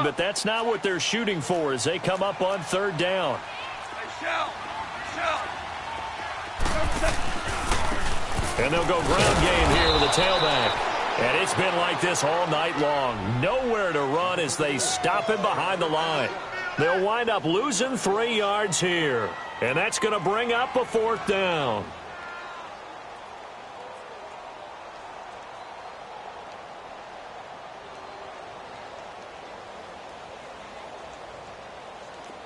but that's not what they're shooting for as they come up on third down. And they'll go ground game here with the tailback. And it's been like this all night long. Nowhere to run as they stop him behind the line. They'll wind up losing 3 yards here. And that's going to bring up a 4th down.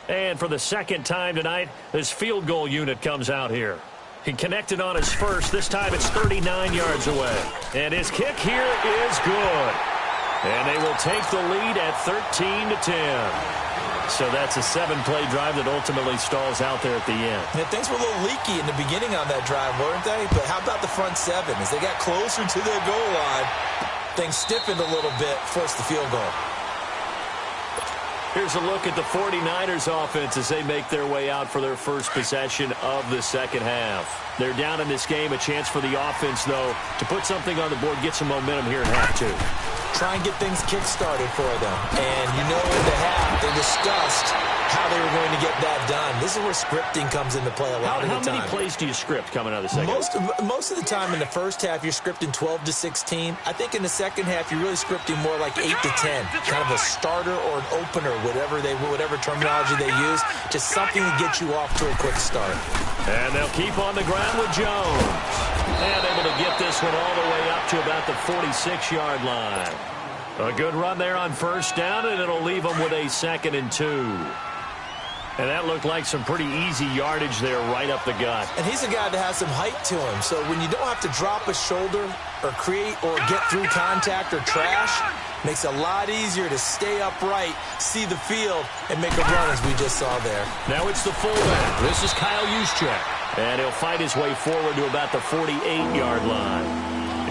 And for the second time tonight, this field goal unit comes out here. He connected on his first. This time it's 39 yards away. And his kick here is good. And they will take the lead at 13-10. So that's a 7-play drive that ultimately stalls out there at the end. Yeah, things were a little leaky in the beginning on that drive, weren't they? But how about the front 7? As they got closer to their goal line, things stiffened a little bit, forced the field goal. Here's a look at the 49ers offense as they make their way out for their first possession of the second half. They're down in this game. A chance for the offense, though, to put something on the board, get some momentum here in half 2. Try and get things kick-started for them. And you know in the half, they discussed how they were going to get that done. This is where scripting comes into play a lot of the time. How many plays do you script coming out of the second half? Most of the time in the first half, you're scripting 12 to 16. I think in the second half, you're really scripting more like 8 to 10. Kind of a starter or an opener, whatever terminology they use. Just something to get you off to a quick start. And they'll keep on the ground with Jones. And able to get this one all the way up to about the 46-yard line. A good run there on first down, and it'll leave them with a 2nd and 2. And that looked like some pretty easy yardage there right up the gut. And he's a guy that has some height to him. So when you don't have to drop a shoulder or create or get through contact or trash, makes it a lot easier to stay upright, see the field, and make a run as we just saw there. Now it's the fullback. This is Kyle Juszczyk. And he'll fight his way forward to about the 48-yard line.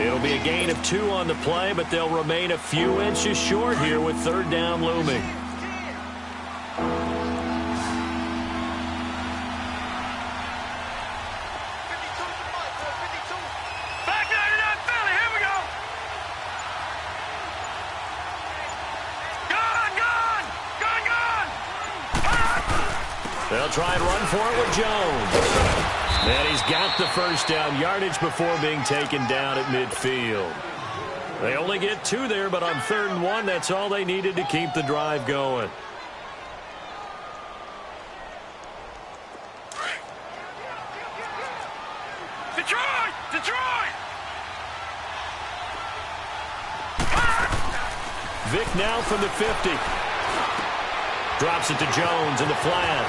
It'll be a gain of 2 on the play, but they'll remain a few inches short here with third down looming. They'll try and run for it with Jones. And he's got the first down yardage before being taken down at midfield. They only get 2 there, but on 3rd and 1, that's all they needed to keep the drive going. Detroit! Detroit! Vick now from the 50. Drops it to Jones in the flat.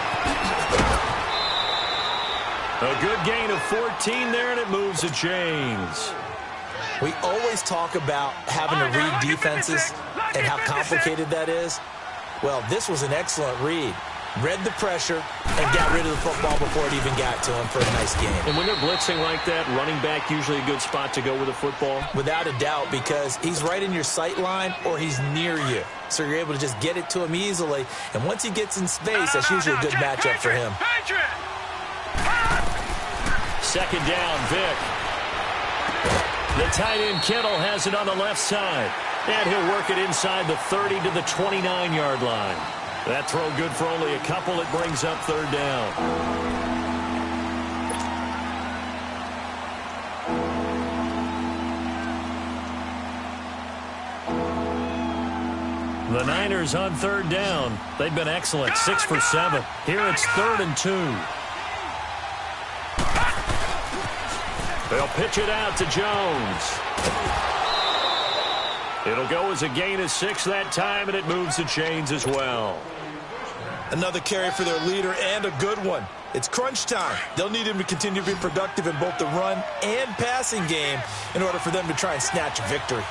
A good gain of 14 there, and it moves the chains. We always talk about having to read defenses and how complicated that is. Well, this was an excellent read. Read the pressure and got rid of the football before it even got to him for a nice game. And when they're blitzing like that, running back usually a good spot to go with the football? Without a doubt, because he's right in your sight line or he's near you. So you're able to just get it to him easily. And once he gets in space, that's usually a good matchup for him. Second down, Vick. The tight end Kittle has it on the left side. And he'll work it inside the 30 to the 29-yard line. That throw good for only a couple. It brings up third down. The Niners on third down. They've been excellent, 6 for 7. Here it's 3rd and 2. They'll pitch it out to Jones. It'll go as a gain of 6 that time, and it moves the chains as well. Another carry for their leader, and a good one. It's crunch time. They'll need him to continue to be productive in both the run and passing game in order for them to try and snatch a victory.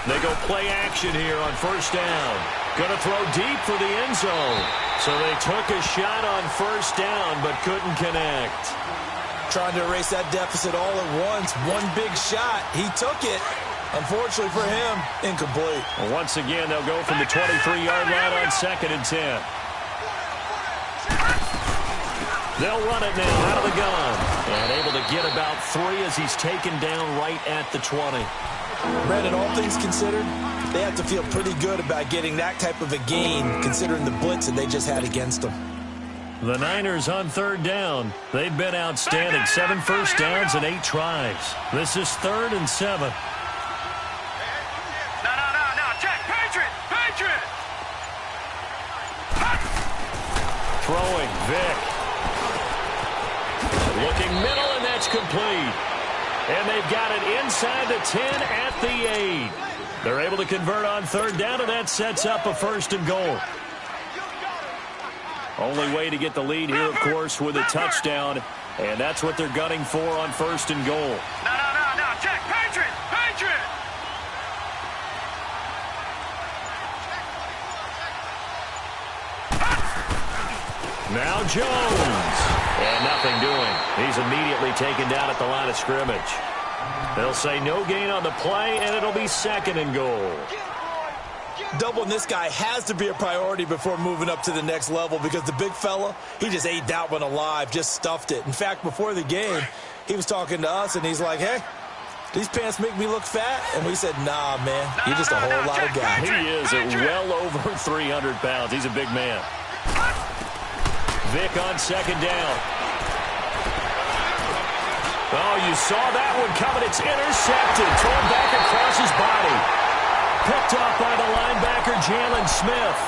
They go play action here on first down. Going to throw deep for the end zone. So they took a shot on first down, but couldn't connect. Trying to erase that deficit all at once. One big shot. He took it. Unfortunately for him, incomplete. Well, once again, they'll go from the 23-yard line on 2nd and 10. They'll run it now out of the gun. And able to get about 3 as he's taken down right at the 20. Brandon, all things considered, they have to feel pretty good about getting that type of a gain, considering the blitz that they just had against them. The Niners on third down. They've been outstanding. 7 first downs and 8 tries. This is 3rd and 7. No. Check. Patriot. Throwing, Vic. Looking middle, and that's complete. And they've got it inside the 10 at the 8. They're able to convert on third down, and that sets up a 1st and goal. Only way to get the lead here, of course, with a touchdown. And that's what they're gunning for on 1st and goal. No. Check. Patriot. Now Jones. And nothing doing. He's immediately taken down at the line of scrimmage. They'll say no gain on the play, and it'll be 2nd and goal. Doubling this guy has to be a priority before moving up to the next level, because the big fella, he just ate that one alive, just stuffed it. In fact, before the game, he was talking to us, and he's like, hey, these pants make me look fat? And we said, nah, man, you're just a whole lot of guy. He is at well over 300 pounds. He's a big man. Vic on 2nd down. Oh, you saw that one coming. It's intercepted. Thrown back across his body. Picked off by the linebacker, Jalen Smith.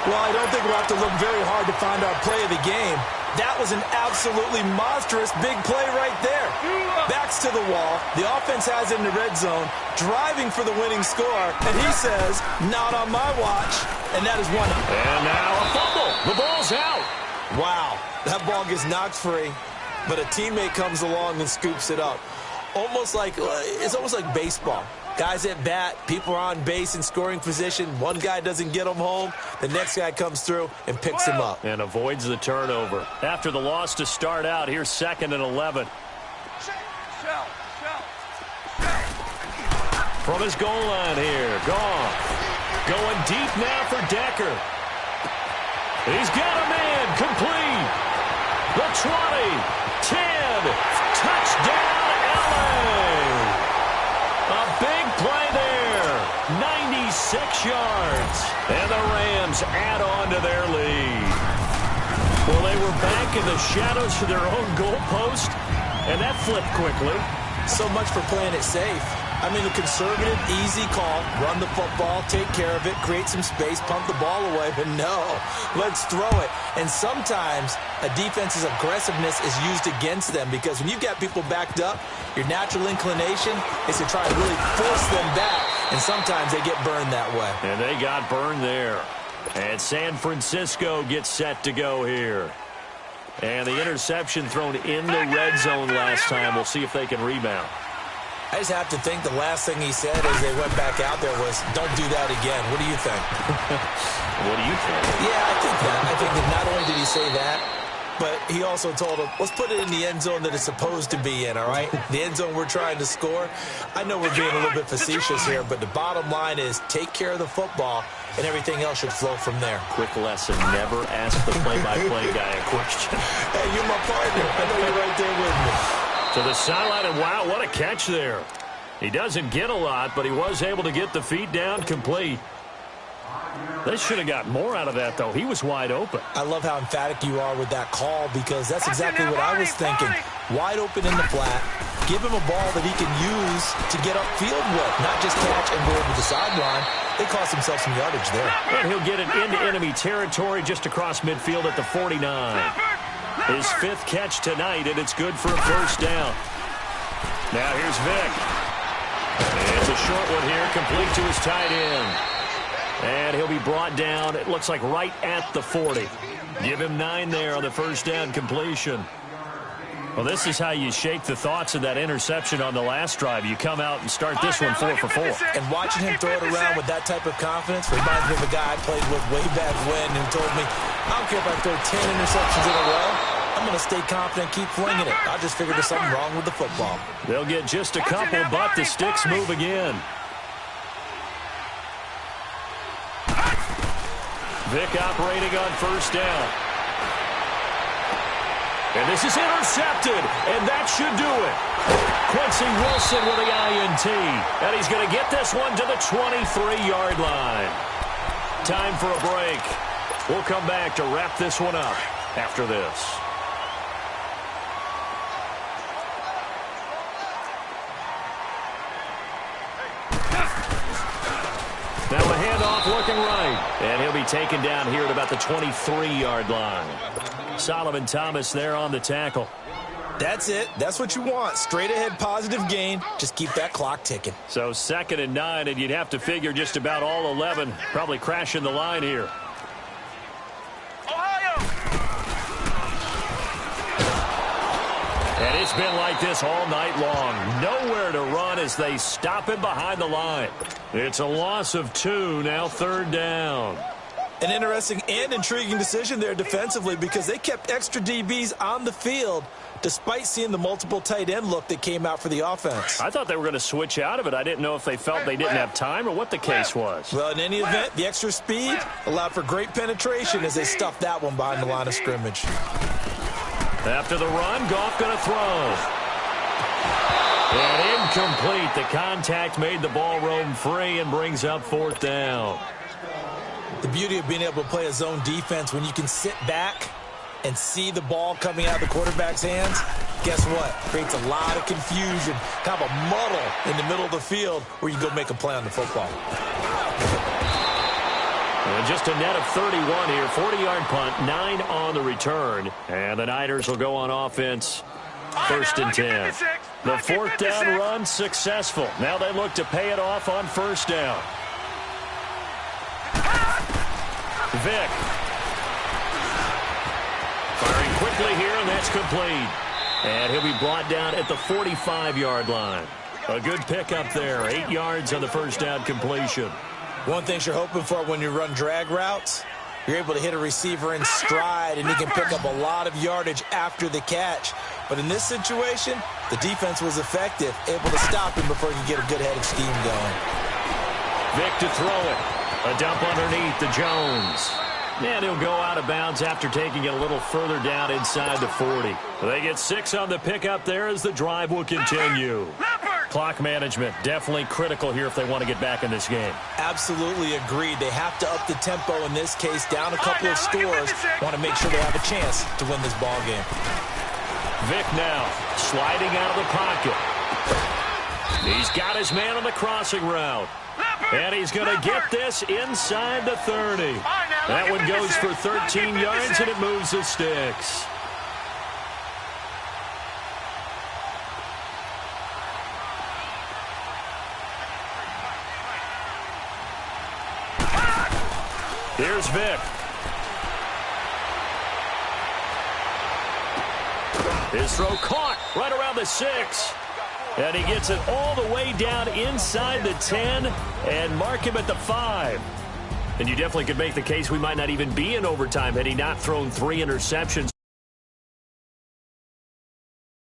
Well, I don't think we'll have to look very hard to find our play of the game. That was an absolutely monstrous big play right there. Backs to the wall. The offense has it in the red zone, driving for the winning score. And he says, not on my watch. And that is one. And now a fumble. The ball's out. Wow, that ball gets knocked free, but a teammate comes along and scoops it up. It's almost like baseball. Guys at bat, people are on base in scoring position. One guy doesn't get him home. The next guy comes through and picks him up. And avoids the turnover. After the loss to start out, here's 2nd and 11. From his goal line here, Goff. Going deep now for Decker. He's got a man, complete. The 20, 10, touchdown LA. A big play there, 96 yards. And the Rams add on to their lead. Well, they were back in the shadows for their own goalpost, and that flipped quickly. So much for playing it safe. I mean, a conservative, easy call, run the football, take care of it, create some space, pump the ball away, but no, let's throw it. And sometimes a defense's aggressiveness is used against them, because when you've got people backed up, your natural inclination is to try and really force them back, and sometimes they get burned that way. And they got burned there. And San Francisco gets set to go here. And the interception thrown in the red zone last time. We'll see if they can rebound. I just have to think the last thing he said as they went back out there was, don't do that again. What do you think? What do you think? Yeah, I think that. I think that not only did he say that, but he also told him, let's put it in the end zone that it's supposed to be in, all right? The end zone we're trying to score. I know we're being a little bit facetious here, but the bottom line is take care of the football, and everything else should flow from there. Quick lesson, never ask the play-by-play guy a question. Hey, you're my partner. I know you're right there with me. To the sideline, and wow, what a catch there. He doesn't get a lot, but he was able to get the feet down complete. They should have got more out of that, though. He was wide open. I love how emphatic you are with that call, because that's exactly what I was thinking. Wide open in the flat. Give him a ball that he can use to get upfield with, not just catch and go over the sideline. They cost themselves some yardage there. And he'll get it into enemy territory just across midfield at the 49. His 5th catch tonight, and it's good for a 1st down. Now here's Vic. It's a short one here, complete to his tight end. And he'll be brought down, it looks like right at the 40. Give him 9 there on the 1st down completion. Well, this is how you shake the thoughts of that interception on the last drive. You come out and start this one 4 for 4. And watching him throw it around with that type of confidence reminds me of a guy I played with way back when who told me, I don't care if I throw 10 interceptions in a row. I'm going to stay confident, keep flinging it. I just figured there's something wrong with the football. They'll get just a couple, but the sticks move again. Vic operating on 1st down. And this is intercepted, and that should do it. Quincy Wilson with the INT, and he's going to get this one to the 23-yard line. Time for a break. We'll come back to wrap this one up after this. Now a handoff looking right, and he'll be taken down here at about the 23-yard line. Solomon Thomas there on the tackle. That's it. That's what you want. Straight ahead positive gain. Just keep that clock ticking. So 2nd and 9, and you'd have to figure just about all 11 probably crashing the line here. And it's been like this all night long. Nowhere to run as they stop him behind the line. It's a loss of 2, now 3rd down. An interesting and intriguing decision there defensively because they kept extra DBs on the field despite seeing the multiple tight end look that came out for the offense. I thought they were going to switch out of it. I didn't know if they felt they didn't have time or what the case was. Well, in any event, the extra speed allowed for great penetration as they stuffed that one behind the line of scrimmage. After the run, Goff going to throw. And incomplete. The contact made the ball roam free and brings up 4th down. The beauty of being able to play a zone defense when you can sit back and see the ball coming out of the quarterback's hands, guess what? Creates a lot of confusion, kind of a muddle in the middle of the field where you go make a play on the football. And just a net of 31 here. 40-yard punt, 9 on the return. And the Niners will go on offense. 1st and 10. The 4th down run successful. Now they look to pay it off on 1st down. Vick. Firing quickly here, and that's complete. And he'll be brought down at the 45-yard line. A good pickup there. 8 yards on the 1st down completion. One thing you're hoping for when you run drag routes, you're able to hit a receiver in stride, and he can pick up a lot of yardage after the catch. But in this situation, the defense was effective, able to stop him before he could get a good head of steam going. Vick to throw it. A dump underneath to Jones. And he'll go out of bounds after taking it a little further down inside the 40. They get 6 on the pickup there as the drive will continue. Clock management definitely critical here if they want to get back in this game. Absolutely agreed. They have to up the tempo in this case, down a couple of scores. Want to make sure they have a chance to win this ball game. Vick now sliding out of the pocket. He's got his man on the crossing route. And he's going to get this inside the 30. That one goes for 13 yards, and it moves the sticks. Here's Vick. His throw caught right around the 6. And he gets it all the way down inside the 10 and mark him at the 5. And you definitely could make the case we might not even be in overtime had he not thrown 3 interceptions.